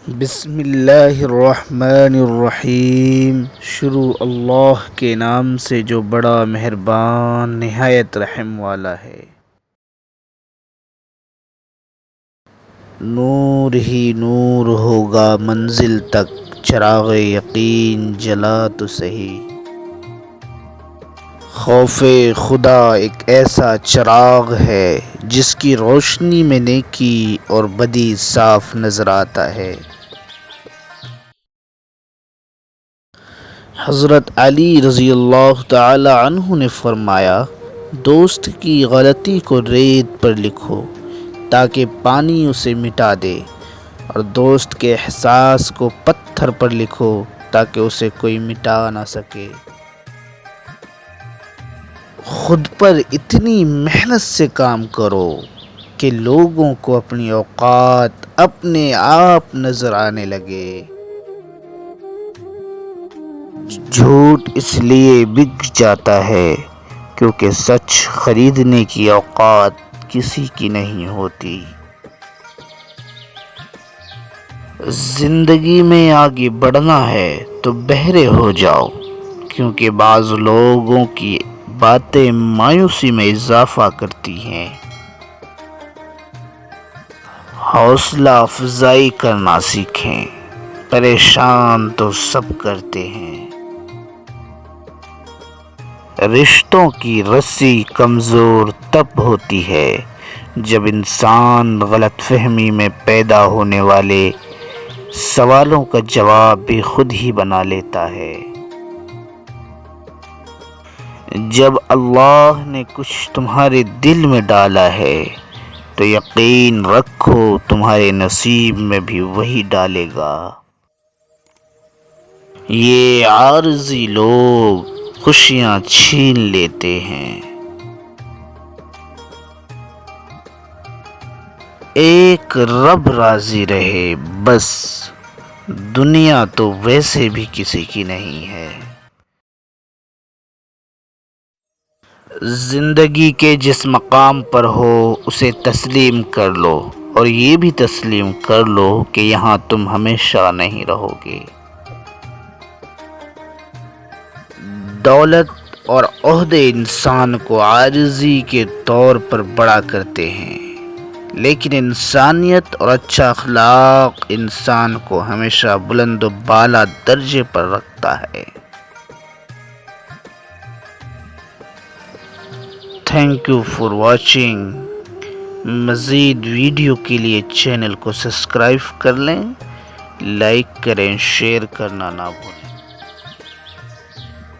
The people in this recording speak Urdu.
بسم اللہ الرحمن الرحیم۔ شروع اللہ کے نام سے جو بڑا مہربان نہایت رحم والا ہے۔ نور ہی نور ہوگا منزل تک، چراغ یقین جلا تو سہی۔ خوف خدا ایک ایسا چراغ ہے جس کی روشنی میں نیکی اور بدی صاف نظر آتا ہے۔ حضرت علی رضی اللہ تعالی عنہ نے فرمایا، دوست کی غلطی کو ریت پر لکھو تاکہ پانی اسے مٹا دے، اور دوست کے احساس کو پتھر پر لکھو تاکہ اسے کوئی مٹا نہ سکے۔ خود پر اتنی محنت سے کام کرو کہ لوگوں کو اپنی اوقات اپنے آپ نظر آنے لگے۔ جھوٹ اس لیے بک جاتا ہے کیونکہ سچ خریدنے کی اوقات کسی کی نہیں ہوتی۔ زندگی میں آگے بڑھنا ہے تو بہرے ہو جاؤ، کیونکہ بعض لوگوں کی باتیں مایوسی میں اضافہ کرتی ہیں۔ حوصلہ افزائی کرنا سیکھیں، پریشان تو سب کرتے ہیں۔ رشتوں کی رسی کمزور تب ہوتی ہے جب انسان غلط فہمی میں پیدا ہونے والے سوالوں کا جواب بھی خود ہی بنا لیتا ہے۔ جب اللہ نے کچھ تمہارے دل میں ڈالا ہے تو یقین رکھو تمہارے نصیب میں بھی وہی ڈالے گا۔ یہ عارضی لوگ خوشیاں چھین لیتے ہیں، ایک رب راضی رہے بس، دنیا تو ویسے بھی کسی کی نہیں ہے۔ زندگی کے جس مقام پر ہو اسے تسلیم کر لو، اور یہ بھی تسلیم کر لو کہ یہاں تم ہمیشہ نہیں رہو گے۔ دولت اور عہدے انسان کو عاجزی کے طور پر بڑا کرتے ہیں، لیکن انسانیت اور اچھا اخلاق انسان کو ہمیشہ بلند و بالا درجے پر رکھتا ہے۔ Thank you for watching. مزید ویڈیو کے لیے چینل کو سبسکرائب کر لیں، لائک کریں، شیئر کرنا نہ بھولیں۔